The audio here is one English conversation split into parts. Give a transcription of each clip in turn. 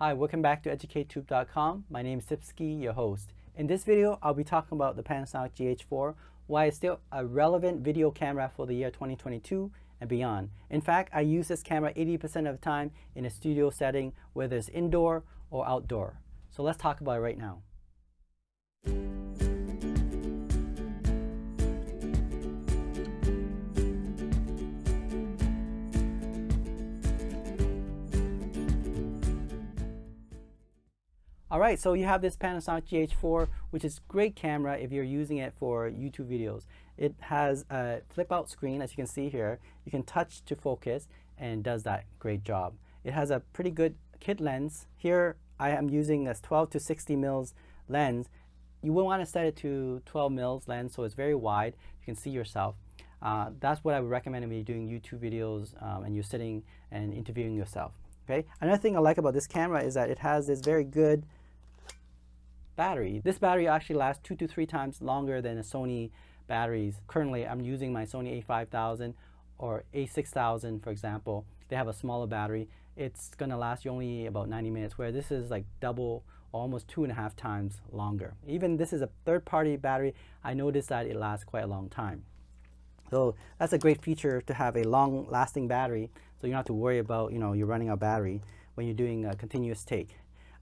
Hi, welcome back to EducateTube.com. My name is Sipsky, your host. In this video, I'll be talking about the Panasonic GH4, why it's still a relevant video camera for the year 2022 and beyond. In fact, I use this camera 80% of the time in a studio setting, whether it's indoor or outdoor. So let's talk about it right now. Alright, so you have this Panasonic GH4, which is a great camera if you're using it for YouTube videos. It has a flip out screen, as you can see here. You can touch to focus and does that great job. It has a pretty good kit lens. Here I am using a 12 to 60 mils lens. You will want to set it to 12 mils lens, so it's very wide. You can see yourself. That's what I would recommend when you're doing YouTube videos and you're sitting and interviewing yourself. Okay. Another thing I like about this camera is that it has this very good battery. This battery actually lasts 2 to 3 times longer than the Sony batteries. Currently, I'm using my Sony a5000 or a6000, for example. They have a smaller battery. It's gonna last you only about 90 minutes, where this is like double, almost 2.5 times longer. Even this is a third-party battery. I noticed that it lasts quite a long time. So that's a great feature, to have a long-lasting battery, so you don't have to worry about, you're running out of battery when you're doing a continuous take.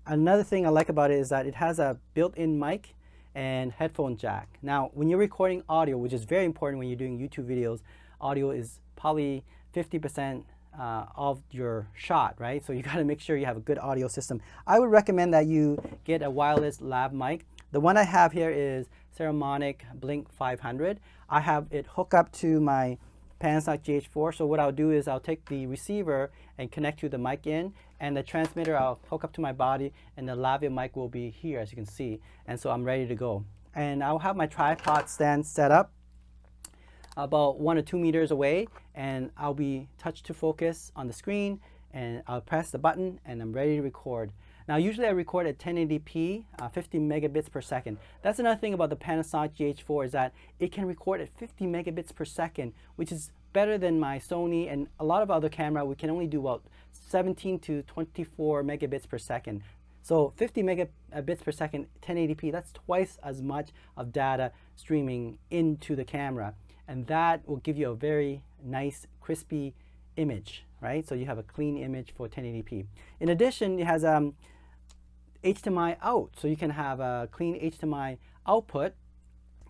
Another thing I like about it is that it has a built-in mic and headphone jack. Now, when you're recording audio, which is very important when you're doing YouTube videos, audio is probably 50% of your shot, right? So you got to make sure you have a good audio system. I would recommend that you get a wireless lav mic. The one I have here is Ceremonic Blink 500. I have it hooked up to my Panasonic GH4. So what I'll do is I'll take the receiver and connect to the mic in, and the transmitter I'll hook up to my body, and the lavalier mic will be here, as you can see. And so I'm ready to go. And I'll have my tripod stand set up about 1 or 2 meters away, and I'll be touch to focus on the screen, and I'll press the button and I'm ready to record. Now, usually I record at 1080p, 50 megabits per second. That's another thing about the Panasonic GH4, is that it can record at 50 megabits per second, which is better than my Sony and a lot of other camera. We can only do about 17 to 24 megabits per second. So 50 megabits per second, 1080p, that's twice as much of data streaming into the camera. And that will give you a very nice, crispy image, right? So you have a clean image for 1080p. In addition, it has HDMI out, so you can have a clean HDMI output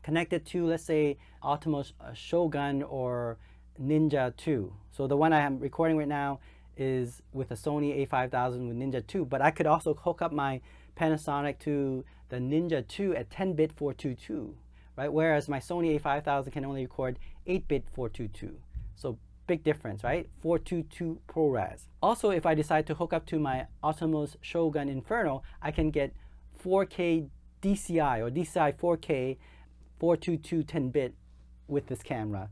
connected to, let's say, Ultimate Shogun or Ninja 2. So the one I am recording right now is with a Sony a5000 with Ninja 2, but I could also hook up my Panasonic to the Ninja 2 at 10-bit 422, right? Whereas my Sony a5000 can only record 8-bit 422. So big difference, right? 422 ProRes. Also, if I decide to hook up to my Ultimate Shogun Inferno, I can get 4K DCI or DCI 4K 422 10-bit with this camera.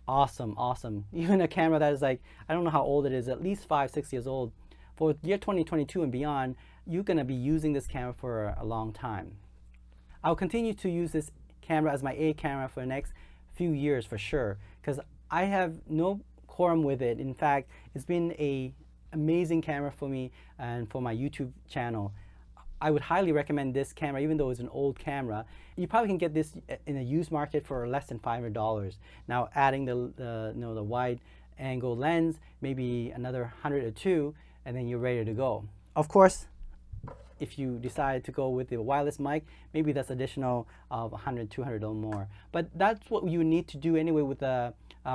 Awesome, awesome. Even a camera that is like, I don't know how old it is, at least 5-6 years old. For the year 2022 and beyond, you're gonna be using this camera for a long time. I'll continue to use this camera as my A camera for the next few years for sure, because I have no qualm with it. In fact, it's been an amazing camera for me and for my YouTube channel. I would highly recommend this camera, even though it's an old camera. You probably can get this in a used market for less than $500. Now, adding the wide angle lens, maybe another 100 or 2, and then you're ready to go. Of course, if you decide to go with the wireless mic, maybe that's additional of 100, 200 or more. But that's what you need to do anyway with a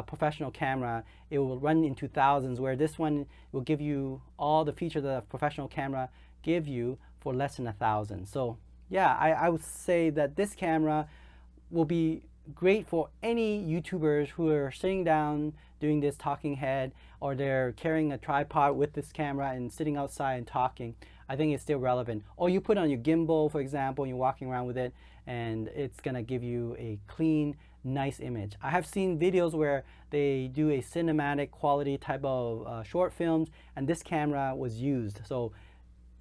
professional camera. It will run into thousands, where this one will give you all the features that a professional camera give you for less than 1,000. So yeah, I would say that this camera will be great for any YouTubers who are sitting down doing this talking head, or they're carrying a tripod with this camera and sitting outside and talking. I think it's still relevant. Or you put on your gimbal, for example, and you're walking around with it, and it's gonna give you a clean, nice image. I have seen videos where they do a cinematic quality type of short films, and this camera was used. So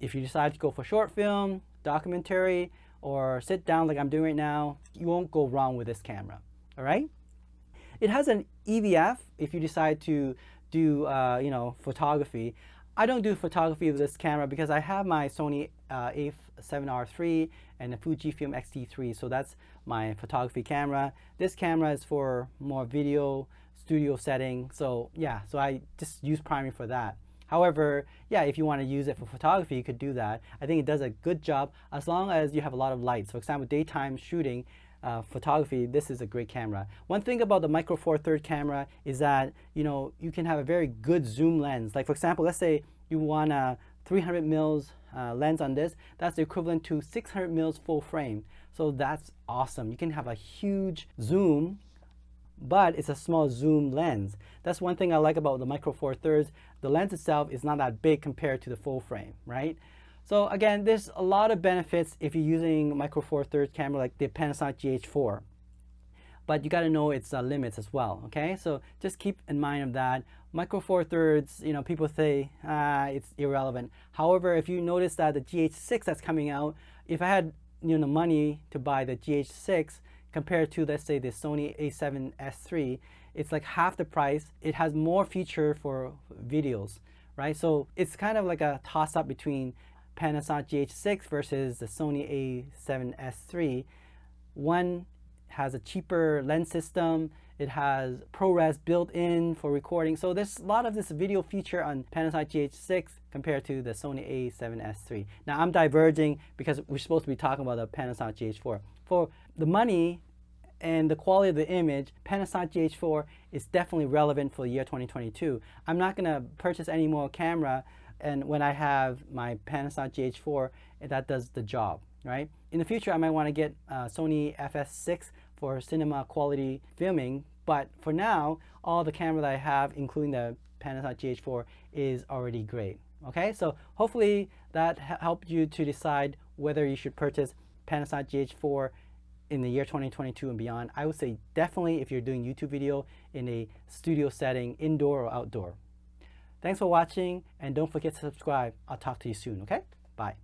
if you decide to go for short film, documentary, or sit down like I'm doing right now, you won't go wrong with this camera. All right. It has an EVF if you decide to do photography. I don't do photography with this camera because I have my Sony a7R III and the Fujifilm X-T3, so that's my photography camera. This camera is for more video studio setting, so yeah, so I just use primary for that. However, yeah, if you want to use it for photography, you could do that. I think it does a good job as long as you have a lot of lights. For example, daytime shooting, photography, this is a great camera. One thing about the Micro Four Thirds camera is that you can have a very good zoom lens. Like for example, let's say you want a 300 mils lens on this. That's the equivalent to 600 mils full frame. So that's awesome. You can have a huge zoom, but it's a small zoom lens. That's one thing I like about the Micro Four Thirds. The lens itself is not that big compared to the full frame, right? So again, there's a lot of benefits if you're using Micro Four Thirds camera like the Panasonic GH4. But you got to know its limits as well, okay? So just keep in mind of that. Micro Four Thirds, people say it's irrelevant. However, if you notice that the GH6 that's coming out, if I had money to buy the GH6 compared to, let's say, the Sony a7S III, it's like half the price. It has more feature for videos, right? So it's kind of like a toss-up between Panasonic GH6 versus the Sony a7S III. One has a cheaper lens system. It has ProRes built in for recording. So there's a lot of this video feature on Panasonic GH6 compared to the Sony a7S III. Now I'm diverging because we're supposed to be talking about the Panasonic GH4. For the money and the quality of the image, Panasonic GH4 is definitely relevant for the year 2022. I'm not going to purchase any more camera and when I have my Panasonic GH4, that does the job, right? In the future, I might want to get Sony FS6 for cinema quality filming, but for now, all the camera that I have, including the Panasonic GH4, is already great. Okay, so hopefully that helped you to decide whether you should purchase Panasonic GH4 in the year 2022 and beyond. I would say definitely if you're doing YouTube video in a studio setting, indoor or outdoor. Thanks for watching, and don't forget to subscribe. I'll talk to you soon, okay? Bye.